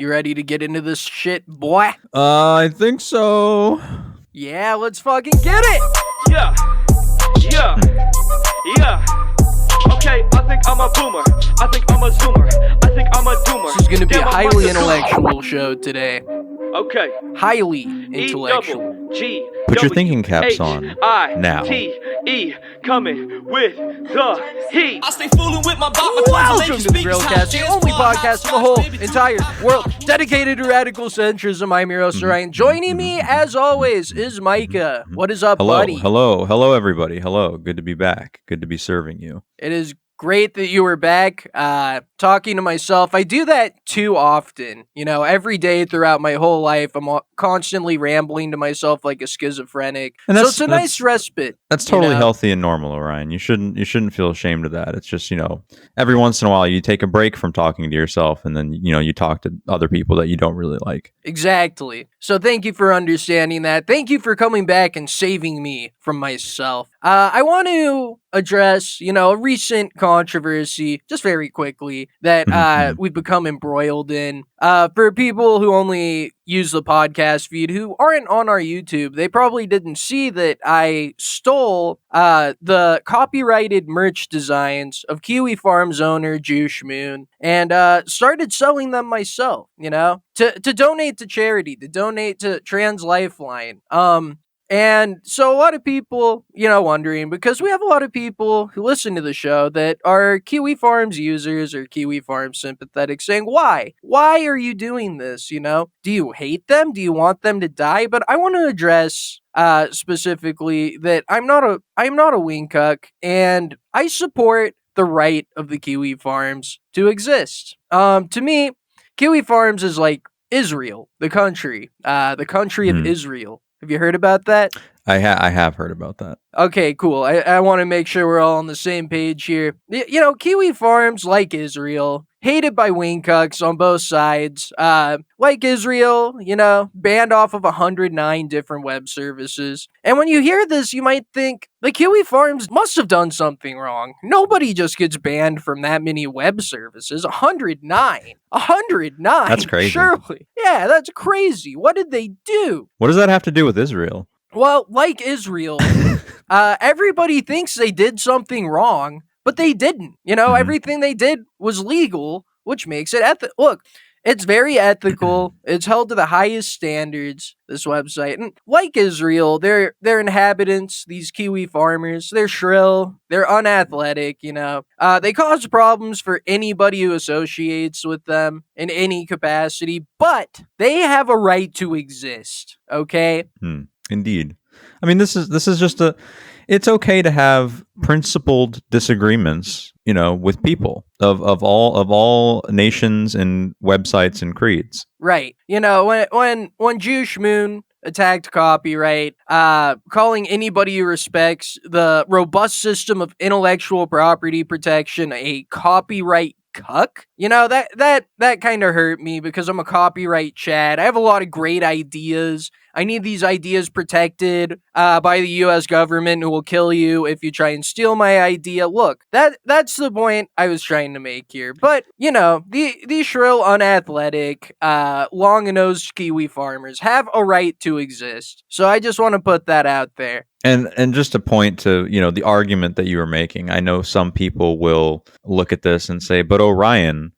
You ready to get into this shit, boy? I think so. Yeah, let's fucking get it! Yeah. Okay, I think I'm a boomer. I think I'm a zoomer. I think I'm a doomer. This is gonna be a highly intellectual show today. Okay. Highly intellectual. E-double-G. Put your thinking caps on now. H-I-T-E, coming with the heat. I stay fooling with my bop. Welcome to the Grillcast, the only podcast in the whole entire world dedicated to radical centrism. I'm your host, Ryan. Joining me, as always, is Micah. What is up, buddy? Hello, everybody. Hello. Good to be back. Good to be serving you. It is great that you were back. Talking to myself, I do that too often. You know, every day throughout my whole life, I'm constantly rambling to myself like a schizophrenic. And so it's a nice respite. That's totally healthy and normal, Orion. You shouldn't feel ashamed of that. It's just, every once in a while you take a break from talking to yourself, and then you talk to other people that you don't really like. Exactly. So thank you for understanding that. Thank you for coming back and saving me from myself. I want to address, a recent controversy, just very quickly, that we've become embroiled in. For people who only use the podcast feed, who aren't on our YouTube, they probably didn't see that I stole the copyrighted merch designs of Kiwi Farms owner Juice Moon and started selling them myself, to donate to charity, to donate to Trans Lifeline. And so a lot of people, wondering, because we have a lot of people who listen to the show that are Kiwi Farms users or Kiwi Farms sympathetic, saying, why? Why are you doing this? Do you hate them? Do you want them to die? But I want to address specifically that I'm not a wingcuck, and I support the right of the Kiwi Farms to exist. To me, Kiwi Farms is like Israel, the country of Israel. Have you heard about that? I have heard about that. Okay, cool. I want to make sure we're all on the same page here. Kiwi Farms, like Israel, hated by wingcucks on both sides. Like Israel, banned off of 109 different web services. And when you hear this, you might think, the Kiwi Farms must have done something wrong. Nobody just gets banned from that many web services. 109. 109. That's crazy. Surely. Yeah, that's crazy. What did they do? What does that have to do with Israel? Well, like Israel, everybody thinks they did something wrong, but they didn't. Everything they did was legal, which makes it ethical. Look, it's very ethical. It's held to the highest standards, this website. And like Israel, their inhabitants, these Kiwi farmers, they're shrill, they're unathletic, They cause problems for anybody who associates with them in any capacity, but they have a right to exist, okay? Indeed. I mean, this is just it's okay to have principled disagreements, with people of all nations and websites and creeds. Right. When Juice Moon attacked copyright, calling anybody who respects the robust system of intellectual property protection a copyright cuck, that kind of hurt me, because I'm a copyright Chad. I have a lot of great ideas. I need these ideas protected by the U.S. government, who will kill you if you try and steal my idea. Look, that's the point I was trying to make here. But, the shrill, unathletic, long-nosed Kiwi farmers have a right to exist. So I just want to put that out there. And just to point to, the argument that you were making, I know some people will look at this and say, but Orion,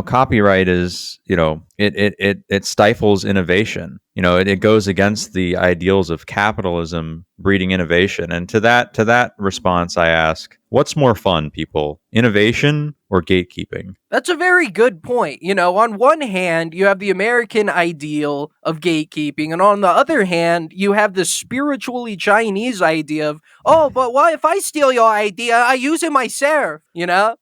copyright is, it stifles innovation. It goes against the ideals of capitalism breeding innovation. And to that response, I ask, what's more fun, people? Innovation or gatekeeping? That's a very good point. On one hand, you have the American ideal of gatekeeping, and on the other hand, you have the spiritually Chinese idea of, oh, but what if I steal your idea? I use it myself, Is that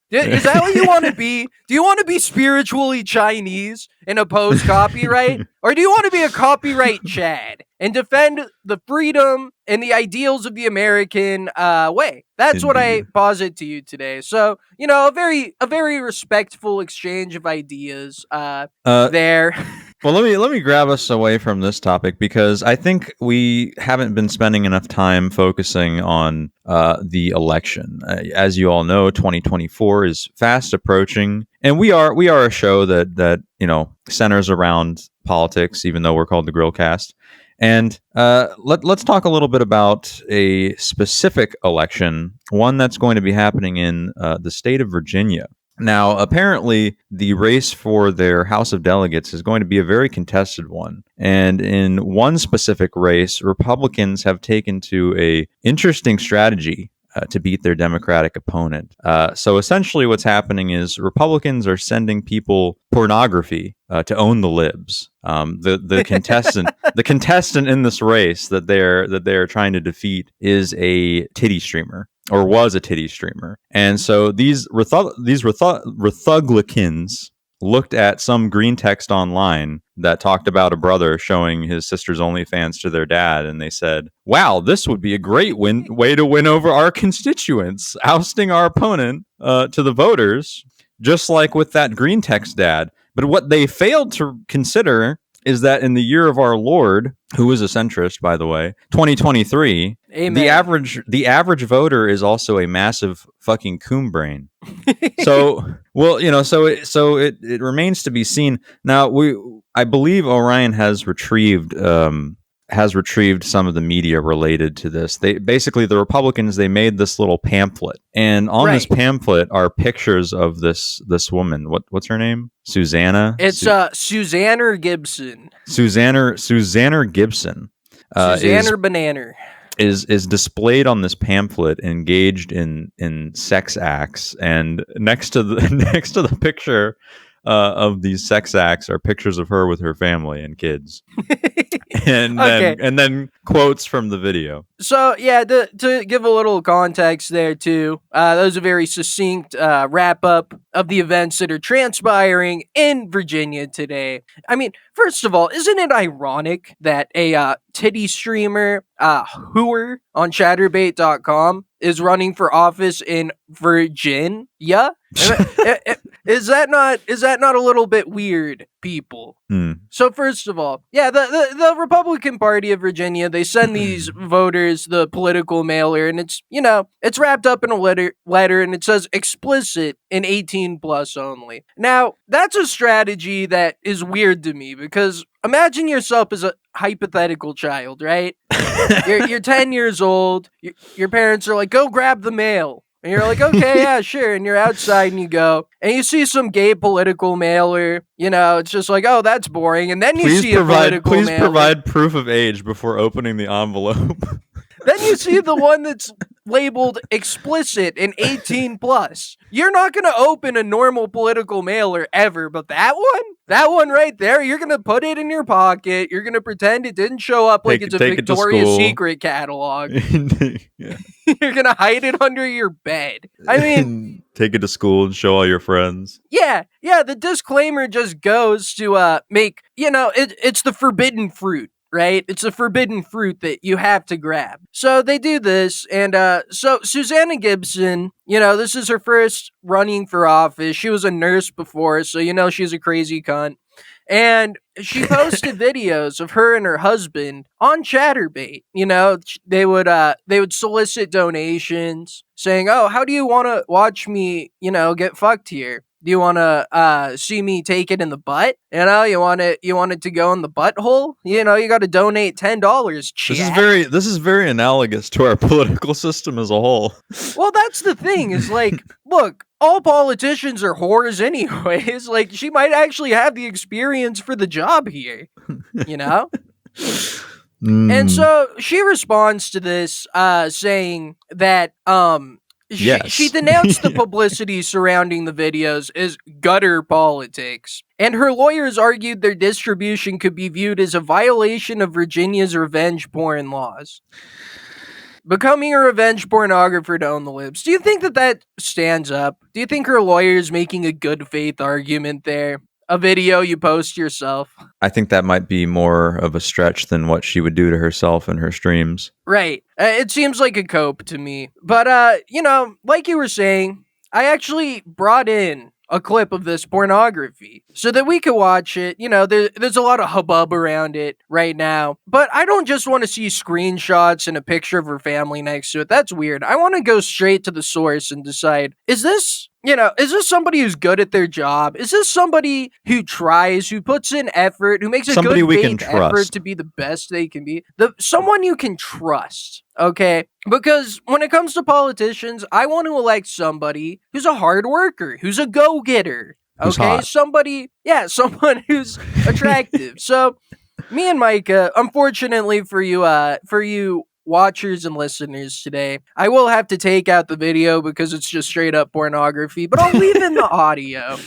what you want to be? Do you want to be spiritually Chinese and oppose copyright? Or do you want to be a copyright Chad and defend the freedom and the ideals of the American way? That's what I posit to you today. So, a very respectful exchange of ideas there. Well, let me grab us away from this topic because I think we haven't been spending enough time focusing on the election. As you all know, 2024 is fast approaching, and we are a show that centers around politics, even though we're called the Grillcast. And let's talk a little bit about a specific election, one that's going to be happening in the state of Virginia. Now, apparently, the race for their House of Delegates is going to be a very contested one. And in one specific race, Republicans have taken to a interesting strategy to beat their Democratic opponent. So essentially what's happening is Republicans are sending people pornography to own the libs. The contestant in this race that they're trying to defeat is a titty streamer. Or was a titty streamer. And so these Republicans looked at some green text online that talked about a brother showing his sister's OnlyFans to their dad, and they said, wow, this would be a great way to win over our constituents, ousting our opponent to the voters, just like with that green text dad. But what they failed to consider is that in the year of our Lord, who is a centrist, by the way, 2023, Amen. the average voter is also a massive fucking coon brain. So, well, so it remains to be seen. Now, I believe Orion has retrieved some of the media related to this. They basically, the Republicans, they made this little pamphlet, and on this pamphlet are pictures of this woman. What's her name? Susanna. It's Susanna Gibson. Susanna Gibson. Susanna Banana is displayed on this pamphlet, engaged in sex acts, and next to the picture of these sex acts are pictures of her with her family and kids. and then quotes from the video. So yeah, to give a little context there too, that was a very succinct wrap up of the events that are transpiring in Virginia today. I mean, first of all, isn't it ironic that a titty streamer, hooer on Chatterbait.com is running for office in Virginia? Is that not a little bit weird, people? So first of all, yeah, the Republican Party of Virginia, they send these voters the political mailer, and it's wrapped up in a letter, and it says explicit and 18 plus only. Now, that's a strategy that is weird to me, because imagine yourself as a hypothetical child, right? You're 10 years old, your parents are like, go grab the mail. And you're like, okay, yeah, sure. And you're outside and you go, and you see some gay political mailer. It's just like, oh, that's boring. And then you see a political mailer. Please provide proof of age before opening the envelope. Then you see the one that's labeled explicit and 18 plus. You're not going to open a normal political mailer ever, but that one right there, you're going to put it in your pocket. You're going to pretend it didn't show up like it's a Victoria's Secret catalog. Yeah. You're going to hide it under your bed. I mean, take it to school and show all your friends. Yeah, the disclaimer just goes to make, it's the forbidden fruit. Right? It's a forbidden fruit that you have to grab. So they do this, and so Susanna Gibson, this is her first running for office. She was a nurse before, so she's a crazy cunt. And she posted videos of her and her husband on Chatterbait. They would solicit donations, saying, "Oh, how do you want to watch me, get fucked here? Do you want to see me take it in the butt? You want it to go in the butthole? You got to donate $10. This is very analogous to our political system as a whole. Well, that's the thing. Is like, look, all politicians are whores anyways. Like, she might actually have the experience for the job here. And so she responds to this, saying that She denounced the publicity surrounding the videos as gutter politics, and her lawyers argued their distribution could be viewed as a violation of Virginia's revenge porn laws. Becoming a revenge pornographer to own the libs. Do you think that stands up? Do you think her lawyer is making a good faith argument there? A video you post yourself? I think that might be more of a stretch than what she would do to herself in her streams. Right. It seems like a cope to me. But, like you were saying, I actually brought in a clip of this pornography so that we can watch it. There's a lot of hubbub around it right now, but I don't just want to see screenshots and a picture of her family next to it. That's weird. I want to go straight to the source and decide, is this somebody who's good at their job? Is this somebody who tries, who puts in effort, who makes a Somebody good we can faith effort trust. to be the best they can be? Someone you can trust, okay? Because when it comes to politicians, I want to elect somebody who's a hard worker, who's a go-getter, Who's okay? hot. Someone who's attractive. So, me and Micah, unfortunately for you watchers and listeners today, I will have to take out the video because it's just straight up pornography, but I'll leave in the audio.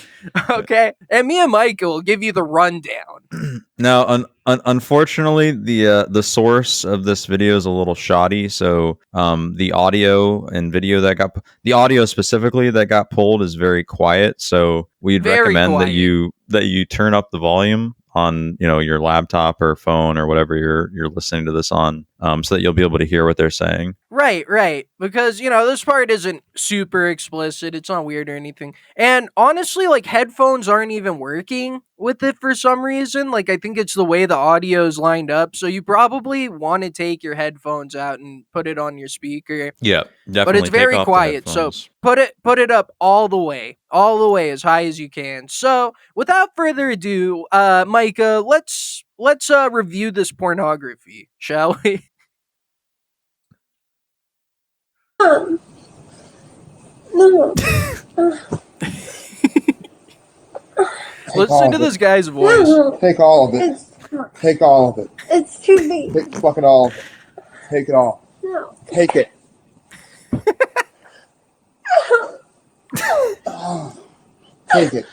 Okay? And me and Micah will give you the rundown. Now, unfortunately, the source of this video is a little shoddy. So, the audio and video the audio specifically that got pulled is very quiet. So, we'd Very recommend quiet. that you turn up the volume on your laptop or phone or whatever you're listening to this on, so that you'll be able to hear what they're saying. Right. Because, this part isn't super explicit. It's not weird or anything. And honestly, like, headphones aren't even working with it for some reason. Like, I think it's the way the audio is lined up. So you probably want to take your headphones out and put it on your speaker. Yeah, definitely. But it's very quiet. So put it up all the way as high as you can. So without further ado, Micah, let's review this pornography, shall we? No. Listen to this guy's voice. No. Take all of it. Take all of it. It's too big. Take fucking all of it. Take it all. No. Take it. Take it.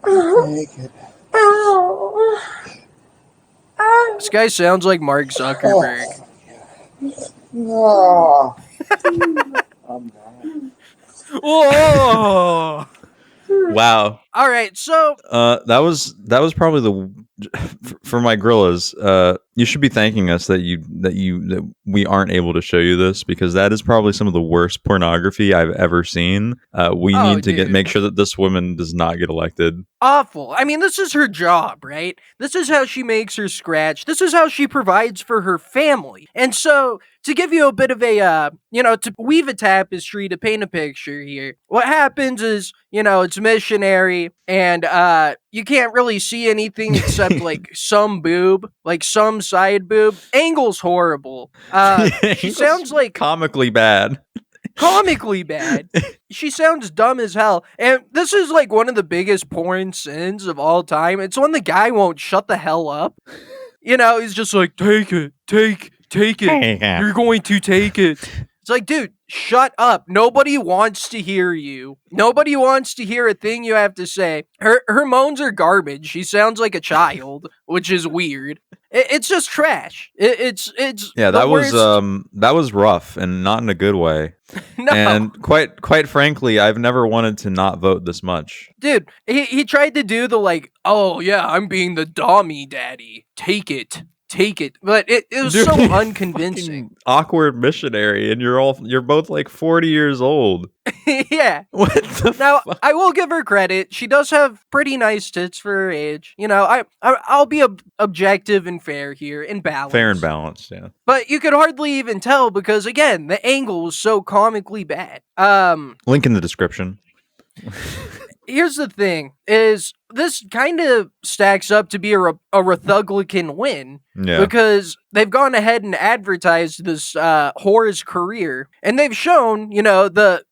Take it. This guy sounds like Mark Zuckerberg. Oh. I'm not. Whoa! Wow. All right, so That was probably for my gorillas. You should be thanking us that we aren't able to show you this, because that is probably some of the worst pornography I've ever seen. We Oh, need to dude. make sure that this woman does not get elected. awful. I mean, this is her job, right? This is how she makes her scratch. This is how she provides for her family. And so, to give you a bit of a, to weave a tapestry, to paint a picture here, what happens is, it's missionary, and you can't really see anything except like some boob, like some side boob. Angle's horrible. She sounds like Comically bad. comically bad. She sounds dumb as hell. And this is like one of the biggest porn sins of all time. It's when the guy won't shut the hell up. He's just like, take it. You're going to take it. It's like, dude, shut up. Nobody wants to hear you. Nobody wants to hear a thing you have to say. Her moans are garbage. She sounds like a child, which is weird. It's just trash. It's Yeah, the that was worst. that was rough, and not in a good way. No. And quite frankly, I've never wanted to not vote this much. Dude, he tried to do the like, oh yeah, I'm being the dommy daddy. Take it. But it was Dude, so you unconvincing. fucking awkward missionary, and you're both like 40 years old. Yeah. What the Now, fuck? I will give her credit. She does have pretty nice tits for her age. I'll be objective and fair here and balanced. Fair and balanced, yeah. But you could hardly even tell because, again, the angle was so comically bad. Link in the description. Here's the thing, is this kind of stacks up to be a Republican win. Yeah. Because they've gone ahead and advertised this whore's career, and they've shown, the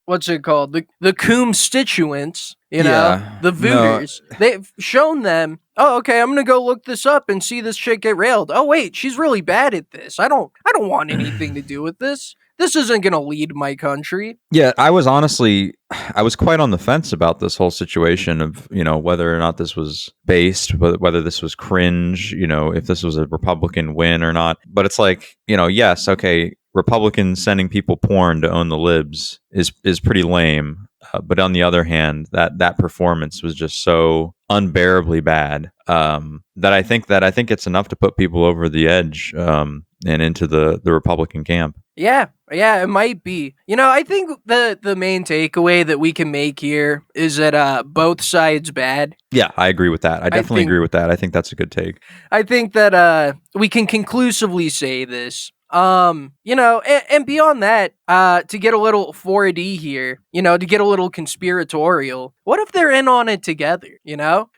what's it called, the constituents, Yeah. the No. vooters. They've shown them, oh, okay, I'm gonna go look this up and see this chick get railed. Oh wait, she's really bad at this. I don't want anything to do with this. This isn't gonna lead my country. Yeah, I was quite on the fence about this whole situation of, whether or not this was based, whether this was cringe, if this was a Republican win or not. But it's like, yes, okay, Republicans sending people porn to own the libs is pretty lame. But on the other hand, that performance was just so unbearably bad. That I think it's enough to put people over the edge and into the Republican camp. Yeah, it might be. I think the main takeaway that we can make here is that both sides bad. Yeah, I agree with that. I definitely agree with that. I think that's a good take. I think that we can conclusively say this. And beyond that, to get a little 4D here, to get a little conspiratorial, what if they're in on it together,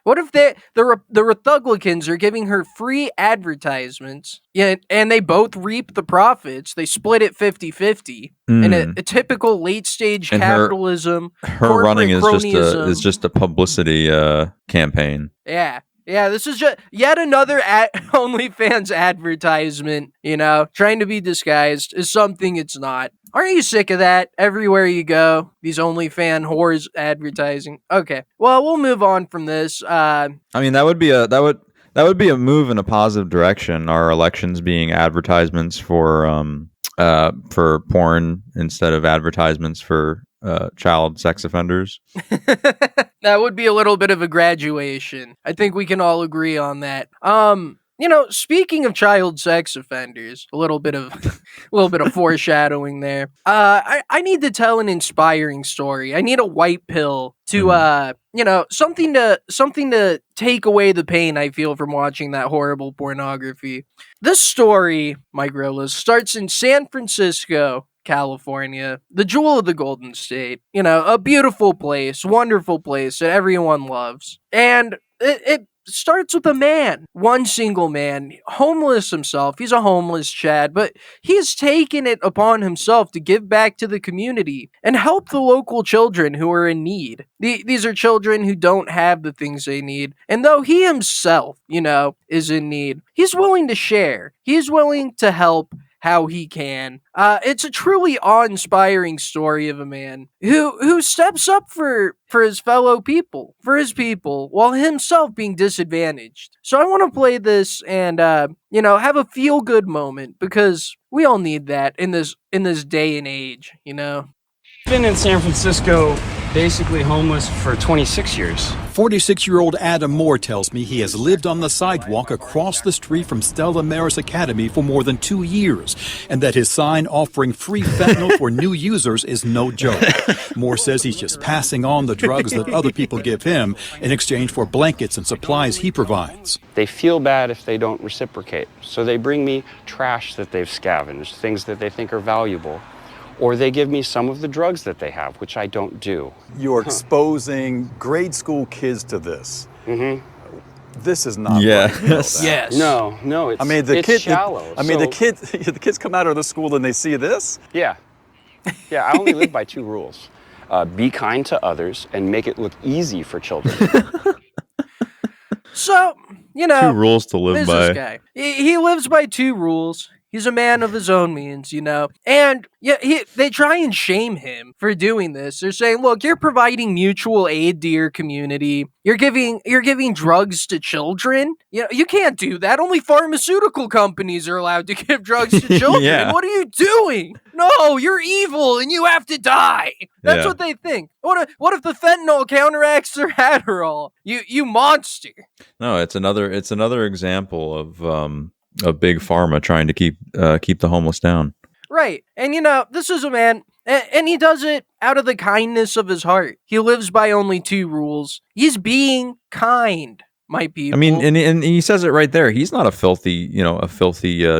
What if the Republicans are giving her free advertisements, and they both reap the profits, they split it 50-50, in a typical late-stage and capitalism, her running is just a publicity campaign. Yeah, this is just yet another OnlyFans advertisement, trying to be disguised as something it's not. Aren't you sick of that? Everywhere you go, these OnlyFans whores advertising. Okay, well, we'll move on from this. I mean, that would be a move in a positive direction. Our elections being advertisements for porn instead of advertisements for child sex offenders. That would be a little bit of a graduation. I think we can all agree on that. Speaking of child sex offenders, a little bit of foreshadowing there. I need to tell an inspiring story. I need a white pill to something to take away the pain I feel from watching that horrible pornography. This story, my Grillas, starts in San Francisco, California, the jewel of the Golden State. A beautiful place, wonderful place that everyone loves. And it starts with a man, one single man, homeless himself. He's a homeless Chad, but he's taken it upon himself to give back to the community and help the local children who are in need. These are children who don't have the things they need. And though he himself, is in need, he's willing to share. He's willing to help how he can. It's a truly awe-inspiring story of a man who steps up for his fellow people, for his people, while himself being disadvantaged. So I want to play this and have a feel-good moment, because we all need that in this day and age. Been in San Francisco, basically homeless for 26 years. 46-year-old Adam Moore tells me he has lived on the sidewalk across the street from Stella Maris Academy for more than 2 years, and that his sign offering free fentanyl for new users is no joke. Moore says he's just passing on the drugs that other people give him in exchange for blankets and supplies he provides. They feel bad if they don't reciprocate, so they bring me trash that they've scavenged, things that they think are valuable. Or they give me some of the drugs that they have, which I don't do. You're exposing grade school kids to this. Mm-hmm. This is not Yeah. right. You know that. Yes. No, it's shallow. The kids come out of the school and they see this? Yeah, I only live by 2 rules. Be kind to others and make it look easy for children. So, 2 rules to live this by. Guy. He lives by 2 rules. He's a man of his own means, And they try and shame him for doing this. They're saying, look, you're providing mutual aid to your community. You're giving drugs to children. You can't do that. Only pharmaceutical companies are allowed to give drugs to children. Yeah. What are you doing? No, you're evil and you have to die. That's what they think. What if the fentanyl counteracts their Adderall? You monster. No, it's another example of big pharma trying to keep the homeless down. Right. And this is a man, and he does it out of the kindness of his heart. He lives by only 2 rules. He's being kind, my people. I mean, and he says it right there. He's not a filthy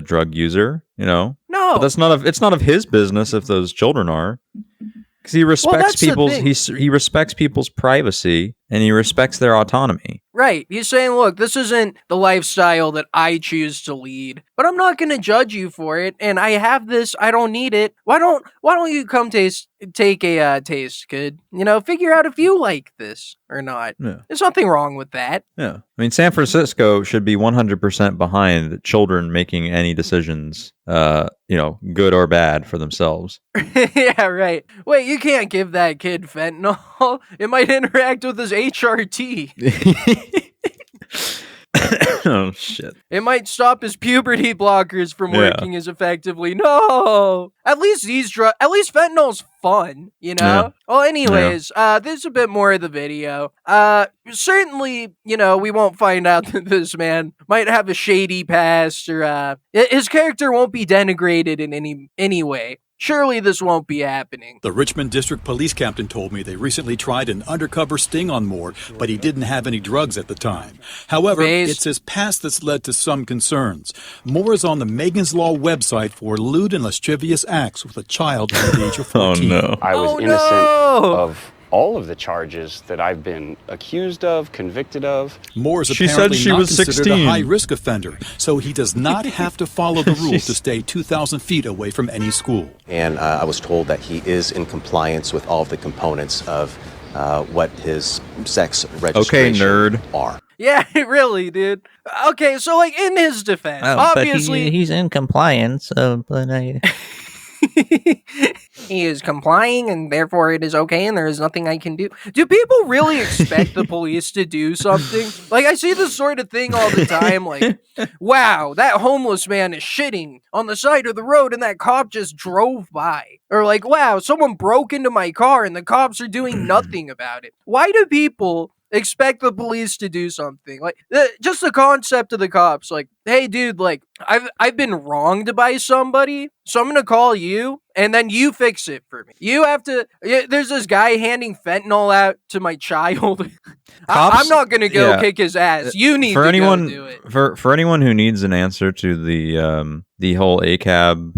drug user, No. But it's not of his business if those children are. Because he respects he respects people's privacy and he respects their autonomy. Right. He's saying, look, this isn't the lifestyle that I choose to lead, but I'm not going to judge you for it. And I have this. I don't need it. Why don't you come take a taste, kid? Figure out if you like this or not. Yeah. There's nothing wrong with that. Yeah. I mean, San Francisco should be 100% behind children making any decisions, good or bad for themselves. Yeah, right. Wait, you can't give that kid fentanyl. It might interact with his HRT. Oh shit. It might stop his puberty blockers from Yeah. working as effectively. No, at least at least fentanyl's fun, you know. Yeah. Well, anyways, there's a bit more of the video. Certainly, you know, we won't find out that this man might have a shady past, or his character won't be denigrated in any way. Surely this won't be happening. The Richmond District Police Captain told me they recently tried an undercover sting on Moore, but he didn't have any drugs at the time. However, Based- it's his past that's led to some concerns. Moore is on the Megan's Law website for lewd and lascivious acts with a child under the age of 14. Oh no. I was Oh, innocent no! of all of the charges that I've been accused of, convicted of. Moore is She said apparently she not was considered 16. a high-risk offender, so he does not have to follow the rules to stay 2,000 feet away from any school. And I was told that he is in compliance with all of the components of what his sex registration nerd. are. Yeah, really, dude. Okay, so like in his defense, obviously but he's in compliance. But I. he is complying, and therefore it is okay, and there is nothing I can do. Do people really expect the police to do something? Like, I see this sort of thing all the time, like, wow, that homeless man is shitting on the side of the road, and that cop just drove by. Or like, wow, someone broke into my car, and the cops are doing nothing about it. Why do people expect the police to do something? Like, just the concept of the cops, like, hey dude, like, I've been wronged by somebody, so I'm gonna call you, and then you fix it for me. You have to, there's this guy handing fentanyl out to my child. I'm not gonna go kick his ass. You need to go do it. For anyone who needs an answer to the whole ACAB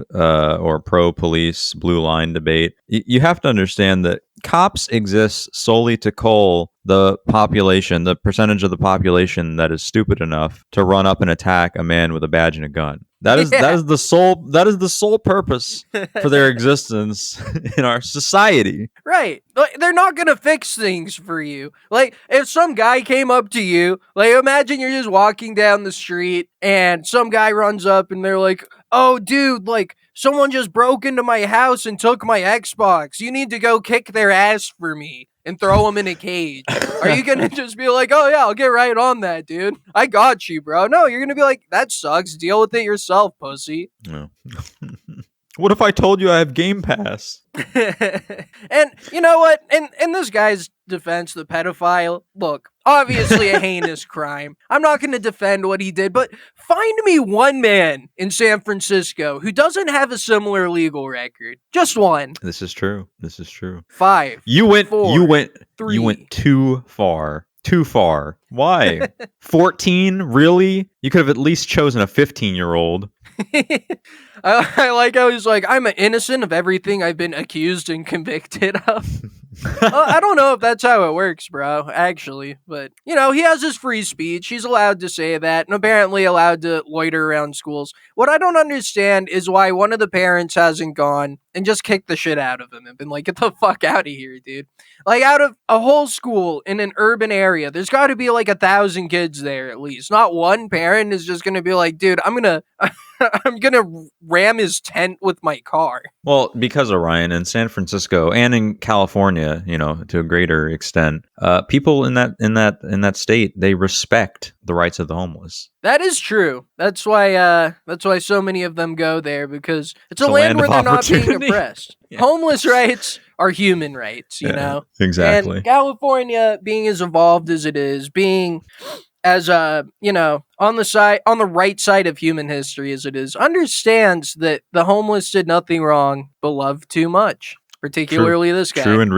or pro police blue line debate, you have to understand that cops exist solely to cull the population, the percentage of the population that is stupid enough to run up and attack a man with a badge and a gun. That is the sole purpose for their existence in our society. Right. Like, they're not gonna fix things for you. Like, if some guy came up to you, like, imagine you're just walking down the street and some guy runs up and they're like, oh, dude, like, someone just broke into my house and took my Xbox. You need to go kick their ass for me and throw them in a cage. Are you gonna just be like, oh yeah, I'll get right on that, dude. I got you, bro. No, you're gonna be like, that sucks. Deal with it yourself, pussy. No. What if I told you I have Game Pass? And you know what? In this guy's defense, the pedophile, look, obviously a heinous crime. I'm not going to defend what he did, but find me one man in San Francisco who doesn't have a similar legal record. Just one. This is true. 5. You went 3. you went too far. Too far. Why? 14? Really? You could have at least chosen a 15-year-old. I like how he's like, I'm innocent of everything I've been accused and convicted of. I don't know if that's how it works, bro, actually. But, you know, he has his free speech. He's allowed to say that, and apparently allowed to loiter around schools. What I don't understand is why one of the parents hasn't gone and just kicked the shit out of him and been like, get the fuck out of here, dude. Like, out of a whole school in an urban area, there's got to be like 1,000 kids there at least. Not one parent is just going to be like, dude, I'm gonna ram his tent with my car. Well, because of Ryan, in San Francisco and in California, you know, to a greater extent, people in that state, they respect the rights of the homeless. That is true. That's why so many of them go there, because it's a land where they're not being oppressed. Yeah. Homeless rights are human rights, you know? Exactly. And California, being as evolved as it is, being as you know, on the right side of human history as it is, understands that the homeless did nothing wrong but love too much. Particularly this guy. True and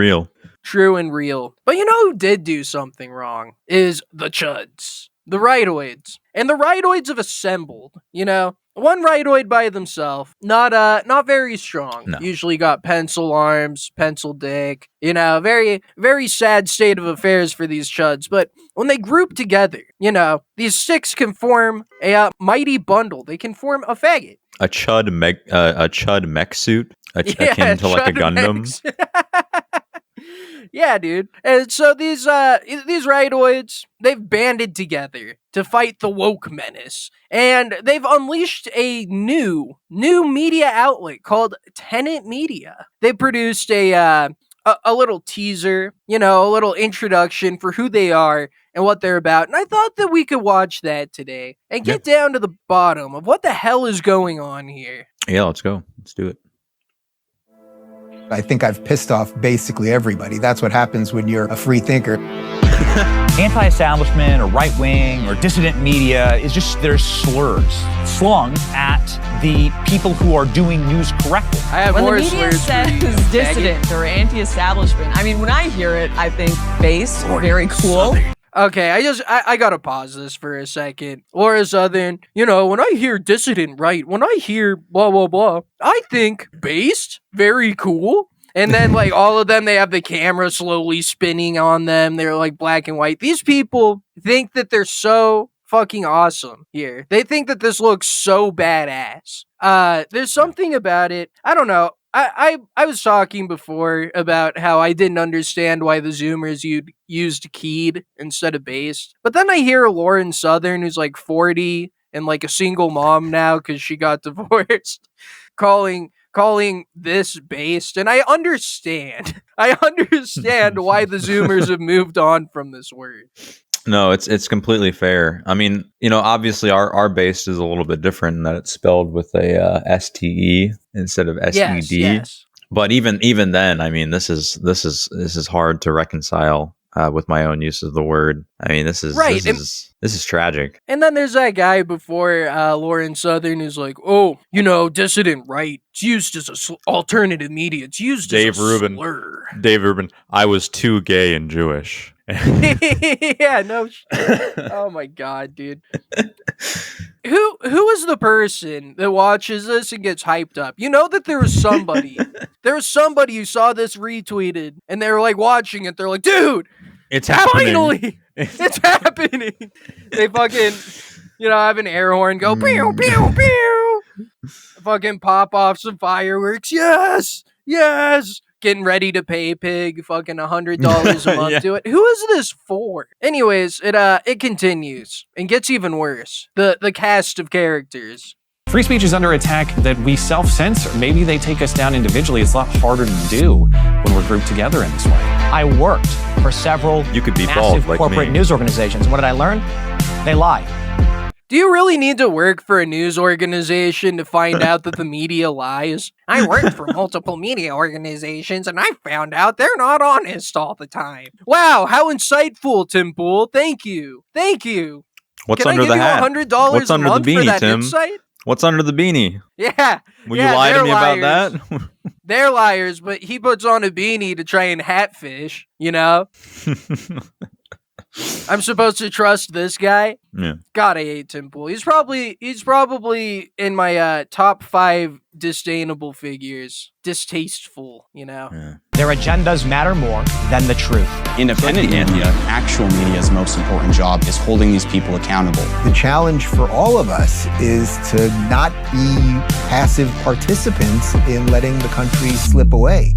real. But you know who did do something wrong is the Chuds. The Rightoids. And the Rightoids have assembled, you know. One Rightoid by themselves, not very strong. No. Usually got pencil arms, pencil dick, you know, very, very sad state of affairs for these Chuds. But when they group together, you know, these 6 can form a mighty bundle. They can form a faggot. A Chud mech suit, akin to like a Gundam. Yeah, dude. And so these Rightoids, they've banded together to fight the woke menace. And they've unleashed a new media outlet called Tenet Media. They produced a a little teaser, you know, a little introduction for who they are and what they're about. And I thought that we could watch that today and get down to the bottom of what the hell is going on here. Yeah, let's go. Let's do it. I think I've pissed off basically everybody. That's what happens when you're a free thinker. Anti-establishment or right-wing or dissident media is just their slurs slung at the people who are doing news correctly. I have when more the media slurs says for you, dissident or anti-establishment, I mean, when I hear it, I think base, very cool. Okay, I gotta pause this for a second. Laura Southern, you know, when I hear dissident right, when I hear blah, blah, blah, I think based, very cool. And then, like, all of them, they have the camera slowly spinning on them. They're, like, black and white. These people think that they're so fucking awesome here. They think that this looks so badass. There's something about it. I don't know. I was talking before about how I didn't understand why the Zoomers used keyed instead of based. But then I hear Lauren Southern, who's, like, 40 and, like, a single mom now because she got divorced, calling this based, and I understand why the Zoomers have moved on from this word. No, it's completely fair. I mean, you know, obviously our based is a little bit different in that it's spelled with a STE instead of SED. Yes. But even then, I mean, this is hard to reconcile with my own use of the word. I mean, this is right. This is tragic. And then there's that guy before Lauren Southern who's like, oh, you know, dissident right. It's used as a alternative media. It's used as a slur. Dave Rubin. I was too gay and Jewish. Yeah, no. Oh my god, dude. Who is the person that watches this and gets hyped up? You know that there was somebody who saw this retweeted and they were like watching it. They're like, dude, it's happening. Finally, it's happening. They fucking, you know, have an air horn go pew pew pew. Fucking pop off some fireworks. Yes. Getting ready to pay Pig fucking $100 a month to it. Who is this for? Anyways, it continues and gets even worse. The cast of characters. Free speech is under attack that we self-censor. Maybe they take us down individually. It's a lot harder to do when we're grouped together in this way. I worked for several massive corporate news organizations. What did I learn? They lie. Do you really need to work for a news organization to find out that the media lies? I worked for multiple media organizations and I found out they're not honest all the time. Wow, how insightful, Tim Pool. Thank you. What's under the hat? $100 What's under the beanie, Tim? Insight? What's under the beanie? Yeah. Will you lie to me liars. about that? They're liars, but he puts on a beanie to try and hatfish, you know? I'm supposed to trust this guy? Yeah. God, I hate Tim Pool. He's probably in my top 5 disdainable figures. Distasteful, you know? Yeah. Their agendas matter more than the truth. Independent media, actual media's most important job is holding these people accountable. The challenge for all of us is to not be passive participants in letting the country slip away.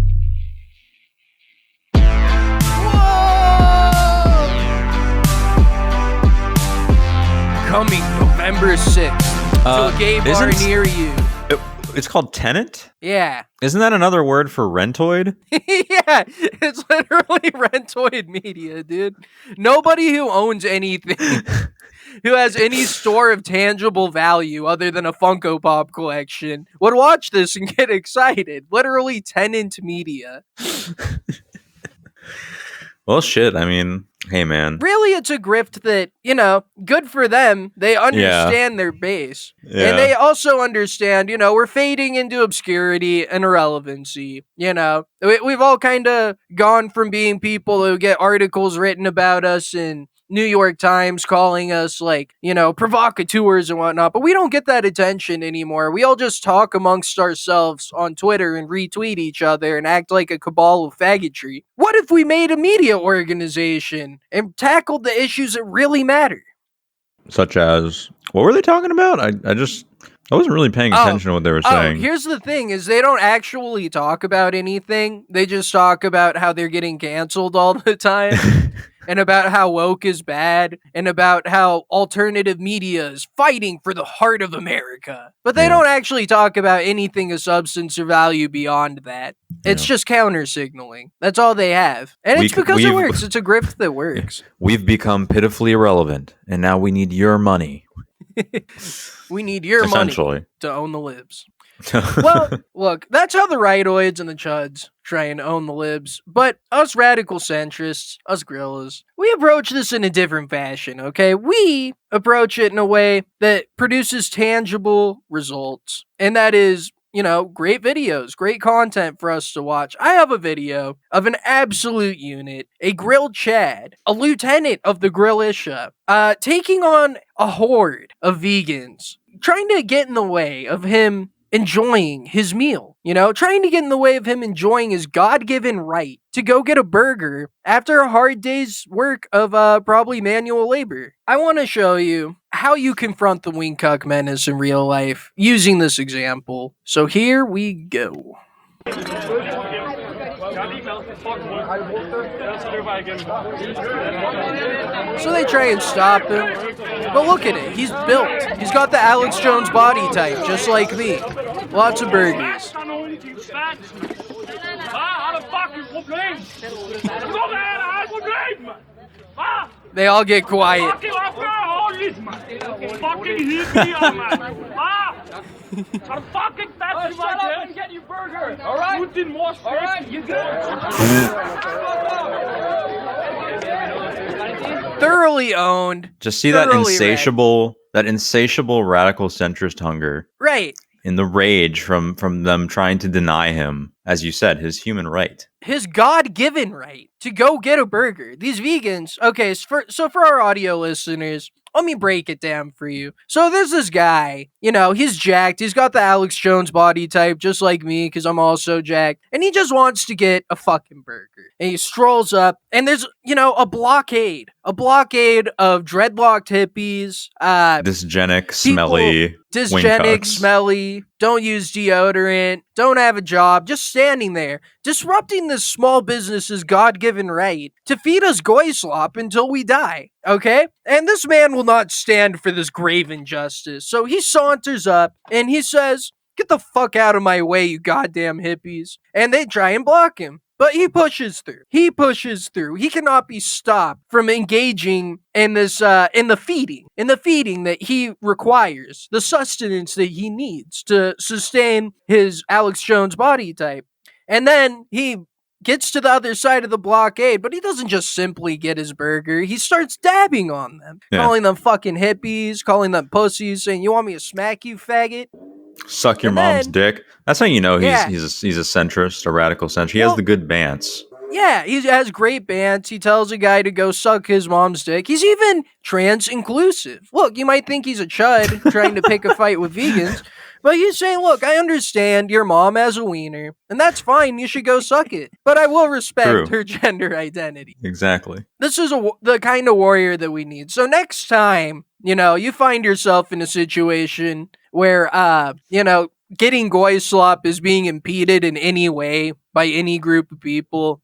Coming November 6th to a gay bar near you. It's called Tenant? Yeah. Isn't that another word for rentoid? Yeah, it's literally rentoid media, dude. Nobody who owns anything, who has any store of tangible value other than a Funko Pop collection, would watch this and get excited. Literally tenant media. Well, shit. I mean, hey, man. Really, it's a grift that, you know, good for them. They understand their base. Yeah. And they also understand, you know, we're fading into obscurity and irrelevancy. You know, we've all kind of gone from being people who get articles written about us in New York Times calling us, like, you know, provocateurs and whatnot, but we don't get that attention anymore. We all just talk amongst ourselves on Twitter and retweet each other and act like a cabal of faggotry. What if we made a media organization and tackled the issues that really matter? Such as, what were they talking about? I wasn't really paying attention to what they were saying. Here's the thing, is they don't actually talk about anything. They just talk about how they're getting canceled all the time. and about how woke is bad and about how alternative media is fighting for the heart of America. But they don't actually talk about anything of substance or value beyond that. It's just counter signaling. That's all they have. And it's because it works. It's a grift that works. We've become pitifully irrelevant, and now we need your money. We need your money to own the libs. Well, look, that's how the rightoids and the chuds try and own the libs. But us radical centrists, us grillas, we approach this in a different fashion, okay? We approach it in a way that produces tangible results. And that is, you know, great videos, great content for us to watch. I have a video of an absolute unit, a grilled Chad, a lieutenant of the Grillisha, taking on a horde of vegans, trying to get in the way of him enjoying his meal, you know, trying to get in the way of him enjoying his God-given right to go get a burger after a hard day's work of probably manual labor. I want to show you how you confront the wing cuck menace in real life using this example. So here we go. So they try and stop him, but look at it, he's built. He's got the Alex Jones body type, just like me. Lots of burgers. They all get quiet. I'm fucking fat shut up and get your burger. All right. All right. You good? Thoroughly owned. Just see that insatiable radical centrist hunger. Right. In the rage from them trying to deny him, as you said, his human right. His God-given right to go get a burger. These vegans, okay, so for our audio listeners, let me break it down for you. So there's this guy, you know, he's jacked. He's got the Alex Jones body type, just like me, because I'm also jacked. And he just wants to get a fucking burger. And he strolls up, and there's, you know, a blockade of dreadlocked hippies. Dysgenic, smelly, Dysgenic, smelly, don't use deodorant, don't have a job, just standing there, disrupting this small business's God-given right to feed us goy slop until we die, okay? And this man will not stand for this grave injustice. So he saunters up, and he says, "Get the fuck out of my way, you goddamn hippies." And they try and block him. But he pushes through. He cannot be stopped from engaging in this, in the feeding that he requires, the sustenance that he needs to sustain his Alex Jones body type. And then he gets to the other side of the blockade, but he doesn't just simply get his burger. He starts dabbing on them, calling them fucking hippies, calling them pussies, saying, "You want me to smack you, faggot? Suck your mom's dick." That's how you know he's a centrist, a radical centrist. He has the good bants. Yeah, he has great bants. He tells a guy to go suck his mom's dick. He's even trans-inclusive. Look, you might think he's a chud trying to pick a fight with vegans, but he's saying, look, I understand your mom has a wiener, and that's fine. You should go suck it. But I will respect her gender identity. Exactly. This is the kind of warrior that we need. So next time, you know, you find yourself in a situation where, you know, getting goy slop is being impeded in any way by any group of people,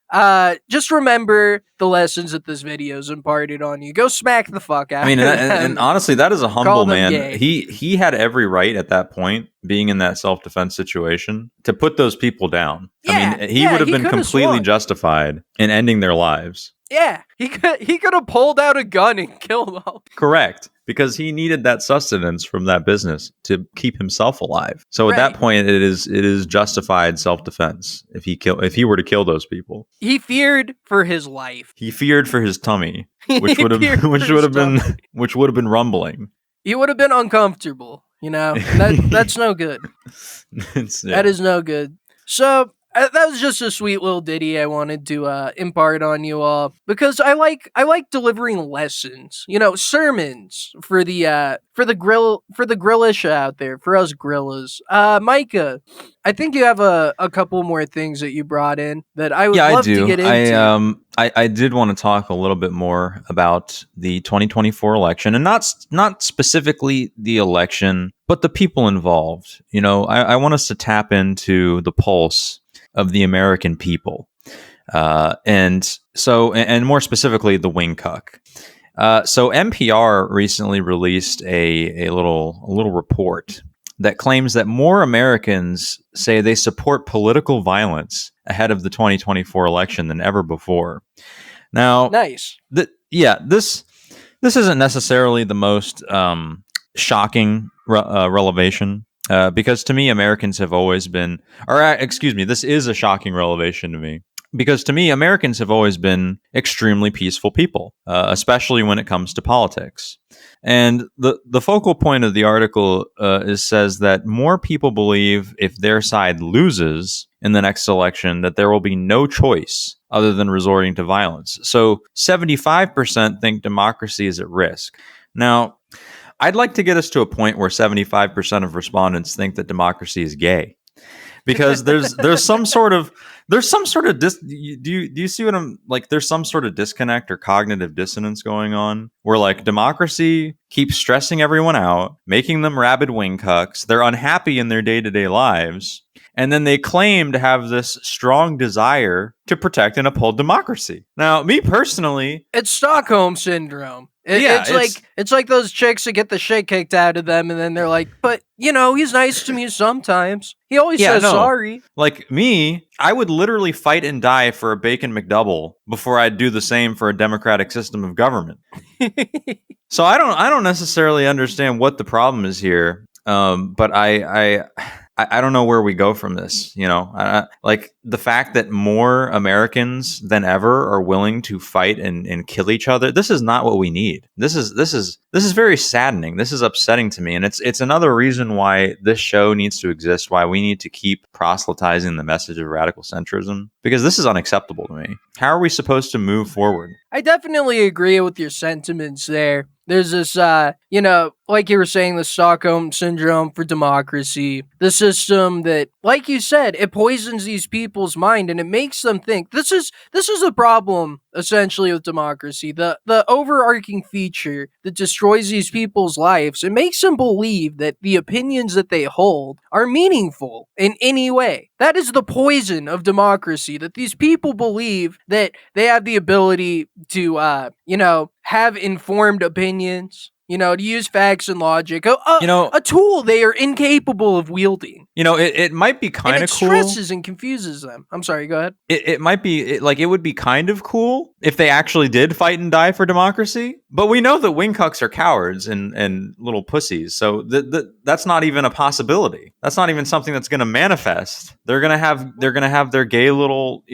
just remember the lessons that this video is imparted on you. Go smack the fuck out. I mean, and honestly, that is a humble man. Gay. He had every right at that point, being in that self-defense situation, to put those people down. Yeah, I mean, he would have been completely justified in ending their lives. Yeah, he could have pulled out a gun and killed them. Correct. Because he needed that sustenance from that business to keep himself alive. So at that point, it is justified self-defense if he were to kill those people. He feared for his life. He feared for his tummy, which would have been rumbling. He would have been uncomfortable. You know, that's no good. That is no good. So that was just a sweet little ditty I wanted to impart on you all, because I like delivering lessons, you know, sermons for the grillish out there, for us grillas. Micah, I think you have a couple more things that you brought in that I would love to get into. I did want to talk a little bit more about the 2024 election, and not specifically the election, but the people involved. You know, I want us to tap into the pulse of the American people. And and more specifically, the wing cuck. So NPR recently released a little report that claims that more Americans say they support political violence ahead of the 2024 election than ever before. Now, nice. This isn't necessarily the most shocking revelation. Because to me, Americans have always been, this is a shocking revelation to me. Because to me, Americans have always been extremely peaceful people, especially when it comes to politics. And the focal point of the article says that more people believe if their side loses in the next election, that there will be no choice other than resorting to violence. So 75% think democracy is at risk. Now, I'd like to get us to a point where 75% of respondents think that democracy is gay. Because there's some sort of do you see what I'm like? There's some sort of disconnect or cognitive dissonance going on where like democracy keeps stressing everyone out, making them rabid wing cucks. They're unhappy in their day-to-day lives, and then they claim to have this strong desire to protect and uphold democracy. Now, me personally, it's Stockholm syndrome. It's like those chicks that get the shit kicked out of them, and then they're like, but, he's nice to me sometimes. He always says sorry. Like me, I would literally fight and die for a bacon McDouble before I'd do the same for a democratic system of government. So I don't necessarily understand what the problem is here, but I don't know where we go from this. Like the fact that more Americans than ever are willing to fight and kill each other. This is not what we need. This is very saddening. This is upsetting to me, and it's another reason why this show needs to exist. Why we need to keep proselytizing the message of radical centrism, because this is unacceptable to me. How are we supposed to move forward? I definitely agree with your sentiments there. There's this, like you were saying, the Stockholm syndrome for democracy, the system that, like you said, it poisons these people's mind and it makes them think this is a problem essentially with democracy. The overarching feature that destroys these people's lives, it makes them believe that the opinions that they hold are meaningful in any way. That is the poison of democracy, that these people believe that they have the ability to, have informed opinions, to use facts and logic, a tool they are incapable of wielding. It might be kind of cool. It stresses and confuses them. I'm sorry, go ahead. It might be, it would be kind of cool if they actually did fight and die for democracy. But we know that wing cucks are cowards and little pussies. So that's not even a possibility. That's not even something that's going to manifest. They're going to have their gay little,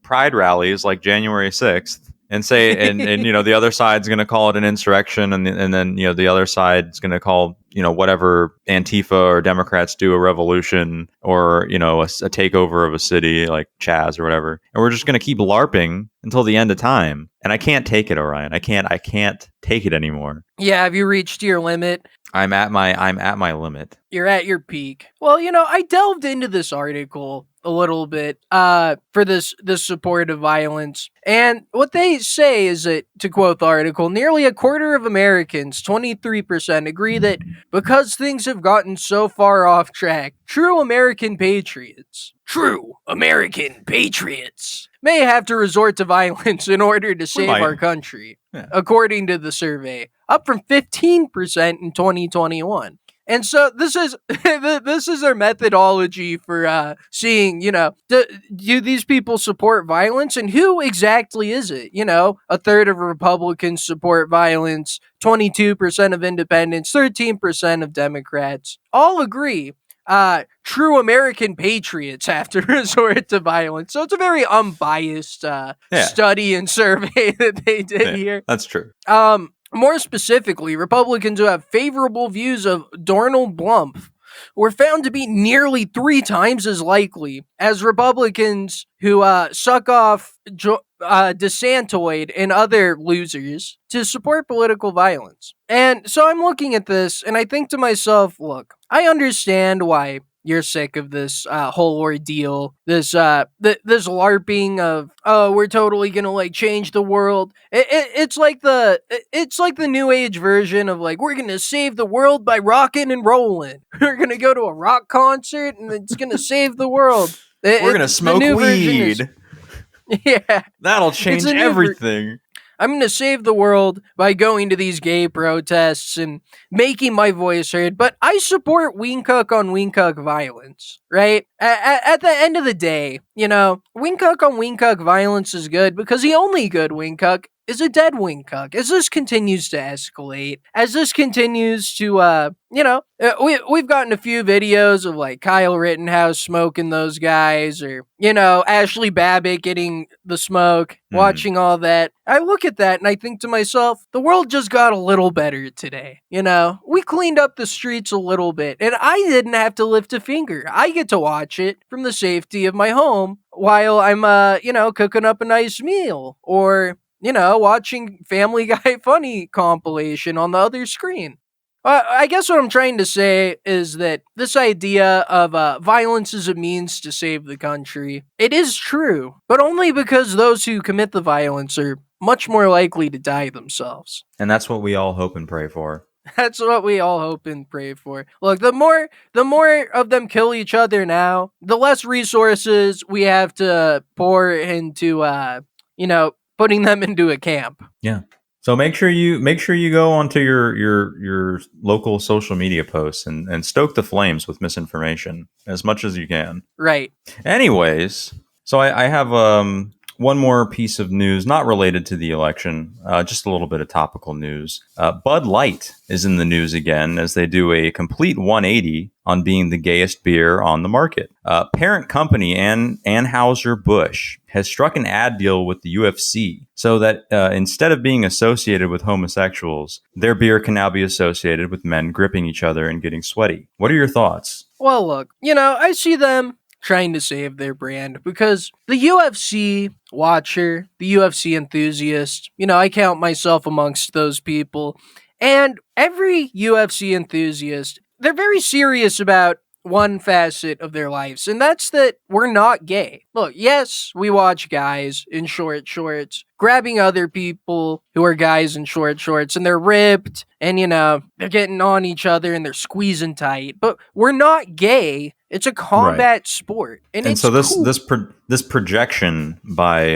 pride rallies like January 6th. And say, and the other side's going to call it an insurrection, and then the other side's going to call whatever Antifa or Democrats do a revolution or a takeover of a city like Chaz or whatever, and we're just going to keep LARPing until the end of time. And I can't take it, Orion. I can't take it anymore. Yeah, have you reached your limit? I'm at my limit. You're at your peak. Well, I delved into this article a little bit for this support of violence. And what they say is that, to quote the article, nearly a quarter of Americans, 23%, agree that because things have gotten so far off track, true American patriots may have to resort to violence in order to save our country, according to the survey, up from 15% in 2021. And so this is their methodology for seeing, do these people support violence, and who exactly is it? A third of Republicans support violence, 22% of independents, 13% of Democrats all agree. True American patriots have to resort to violence. So it's a very unbiased study and survey that they did here. That's true. More specifically, Republicans who have favorable views of Donald Trump were found to be nearly 3 times as likely as Republicans who suck off DeSantoid and other losers to support political violence. And so I'm looking at this and I think to myself, look, I understand why you're sick of this whole ordeal, this LARPing of, oh, we're totally gonna change the world. It's like the new age version of we're gonna save the world by rocking and rolling. We're gonna go to a rock concert and it's gonna save the world. We're gonna smoke weed. Yeah. That'll change a new everything. I'm going to save the world by going to these gay protests and making my voice heard, but I support Wingcook on Wingcook violence, right? At the end of the day, Wingcook on Wingcook violence is good because the only good Wingcook is a dead Wingcook. As this continues to escalate, as this continues to, we've gotten a few videos of like Kyle Rittenhouse smoking those guys, or Ashley Babbitt getting the smoke, watching all that. I look at that and I think to myself, the world just got a little better today. We cleaned up the streets a little bit, and I didn't have to lift a finger. I get to watch it from the safety of my home while I'm, cooking up a nice meal, or watching Family Guy Funny compilation on the other screen. I guess what I'm trying to say is that this idea of violence is a means to save the country, it is true, but only because those who commit the violence are much more likely to die themselves. And that's what we all hope and pray for. That's what we all hope and pray for. Look, the more of them kill each other now, the less resources we have to pour into, putting them into a camp. Yeah. So make sure you go onto your local social media posts and stoke the flames with misinformation as much as you can. Right. Anyways, so I have one more piece of news not related to the election, just a little bit of topical news. Bud Light is in the news again as they do a complete 180 on being the gayest beer on the market. Parent company Anheuser-Busch has struck an ad deal with the UFC so that instead of being associated with homosexuals, their beer can now be associated with men gripping each other and getting sweaty. What are your thoughts? Well, look, I see them trying to save their brand because the UFC watcher, the UFC enthusiast, I count myself amongst those people. And every UFC enthusiast, they're very serious about one facet of their lives, and that's that we're not gay. Look, yes, we watch guys in short shorts grabbing other people who are guys in short shorts, and they're ripped, and they're getting on each other and they're squeezing tight, but we're not gay. It's a combat sport, and it's so this cool. this projection by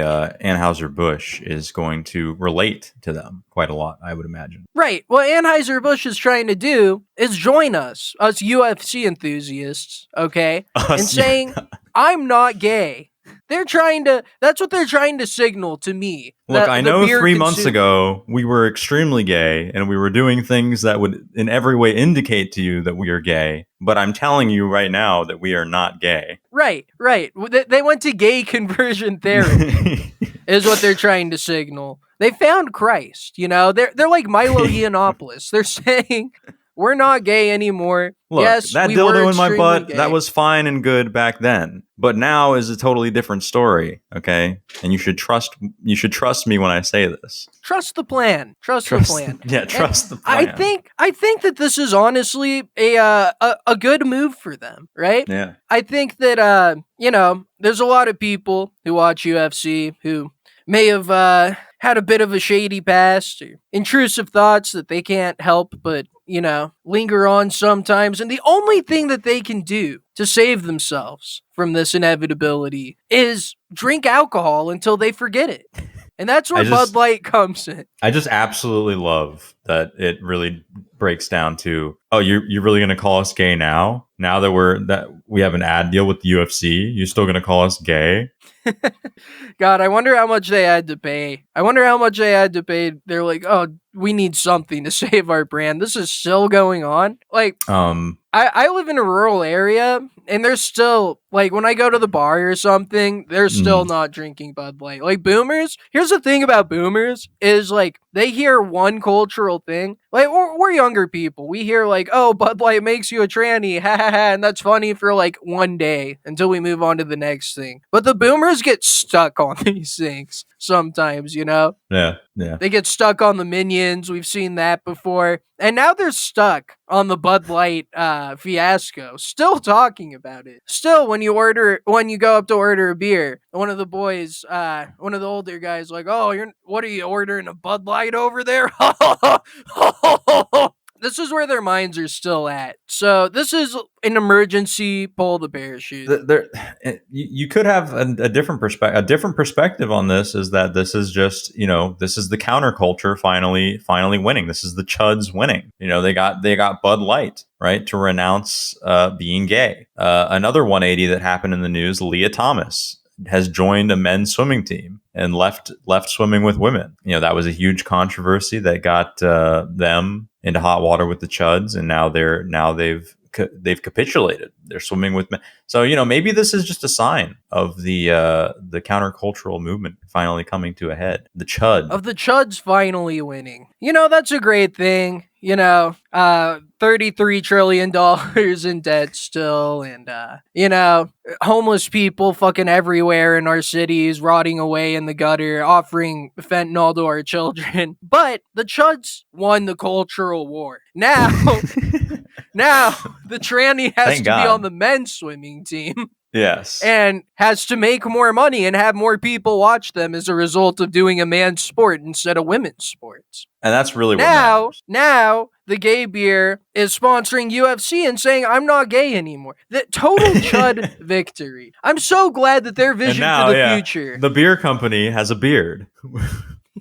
Anheuser-Busch is going to relate to them quite a lot, I would imagine. Right. What Anheuser-Busch is trying to do is join us UFC enthusiasts, okay, and saying, I'm not gay. That's what they're trying to signal to me. Look, I know 3 months ago we were extremely gay and we were doing things that would in every way indicate to you that we are gay, but I'm telling you right now that we are not gay. Right. They went to gay conversion therapy is what they're trying to signal. They found Christ, They're like Milo Yiannopoulos. They're saying we're not gay anymore. Look, yes, that we dildo were in my butt, gay. that was fine and good back then. But now is a totally different story, okay? And you should trust me when I say this. Trust the plan. Trust the plan. Yeah, trust the plan. I think that this is honestly a good move for them, right? Yeah. I think that there's a lot of people who watch UFC who may have had a bit of a shady past or intrusive thoughts that they can't help but linger on sometimes. And the only thing that they can do to save themselves from this inevitability is drink alcohol until they forget it. And that's where Bud Light comes in. I just absolutely love that it really breaks down to, oh, you're really going to call us gay now? Now that we have an ad deal with the UFC, you're still going to call us gay? God, I wonder how much they had to pay. They're like, oh, we need something to save our brand. This is still going on. Like, I live in a rural area, and there's still, like, when I go to the bar or something, they're still not drinking Bud Light. Like, boomers, here's the thing about boomers, is, like, they hear one cultural thing. Like, we're younger people. We hear, like, oh, Bud Light makes you a tranny, ha ha ha, and that's funny for, like, one day until we move on to the next thing. But the boomers get stuck on these things sometimes, Yeah. They get stuck on the Minions. We've seen that before. And now they're stuck on the Bud Light fiasco. Still talking about it. Still, when you go up to order a beer, one of the boys, one of the older guys, like, oh, what are you ordering, a Bud Light over there? This is where their minds are still at. So this is an emergency pull the parachute. You could have a different perspective. A different perspective on this is that this is just, this is the counterculture finally winning. This is the chuds winning. They got Bud Light, right, to renounce being gay. Another 180 that happened in the news: Leah Thomas has joined a men's swimming team and left swimming with women. That was a huge controversy that got them into hot water with the chuds, and now they've capitulated. They're swimming with men. So maybe this is just a sign of the countercultural movement finally coming to a head. The chuds finally winning. That's a great thing. $33 trillion in debt still, and homeless people fucking everywhere in our cities, rotting away in the gutter, offering fentanyl to our children. But the chuds won the cultural war. Now the tranny has to be on the men's swimming team. Yes. And has to make more money and have more people watch them as a result of doing a man's sport instead of women's sports. And that's really what matters. Now the gay beer is sponsoring UFC and saying, I'm not gay anymore. The total chud victory. I'm so glad that their vision for the future. The beer company has a beard.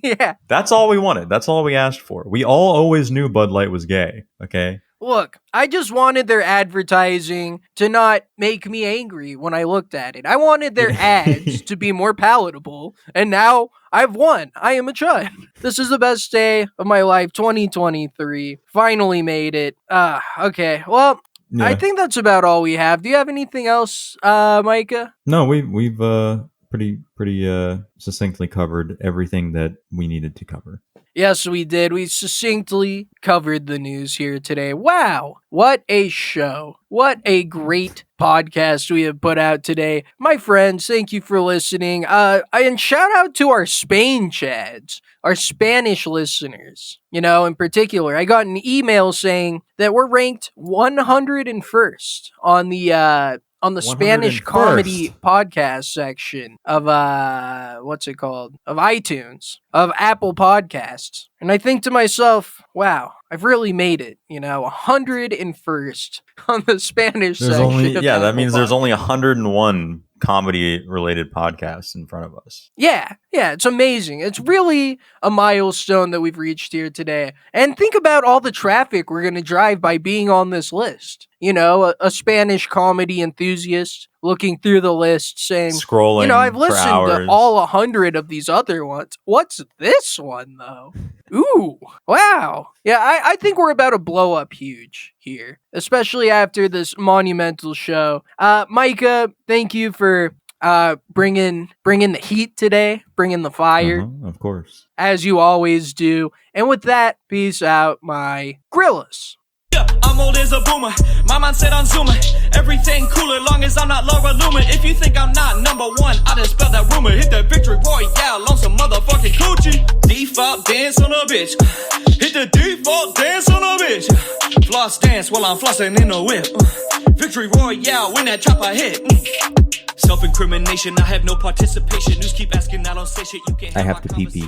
Yeah. That's all we wanted. That's all we asked for. We all always knew Bud Light was gay, okay? Look, I just wanted their advertising to not make me angry when I looked at it. I wanted their ads to be more palatable, and now I've won. I am a chud. This is the best day of my life, 2023. Finally made it. Okay, well, yeah. I think that's about all we have. Do you have anything else, Micah? No, we've pretty succinctly covered everything that we needed to cover. Yes, we did. We succinctly covered the news here today. Wow, what a show. What a great podcast we have put out today. My friends, thank you for listening. And shout out to our Spain chads, our Spanish listeners. In particular, I got an email saying that we're ranked 101st on the Spanish comedy podcast section of of iTunes, of Apple Podcasts. And I think to myself, wow, I've really made it, 101st on the Spanish section. That means there's only 101 comedy related podcasts in front of us. Yeah, it's amazing. It's really a milestone that we've reached here today. And think about all the traffic we're going to drive by being on this list. A Spanish comedy enthusiast looking through the list saying, scrolling, I've listened to all 100 of these other ones. What's this one, though? Ooh, wow. Yeah, I think we're about to blow up huge here, especially after this monumental show. Micah, thank you for bringing the heat today, bringing the fire. Of course. As you always do. And with that, peace out, my grillers. I'm old as a boomer, my mind set on Zoomer. Everything cooler, long as I'm not Laura Loomer. If you think I'm not number one, I just spell that rumor. Hit that victory royale on some motherfucking coochie. Default dance on a bitch. Hit the default dance on a bitch. Floss dance while I'm flossing in a whip. Victory royale when that chopper hit. Self-incrimination, I have no participation. News keep asking, I don't say shit. You can't I have to pee-pee.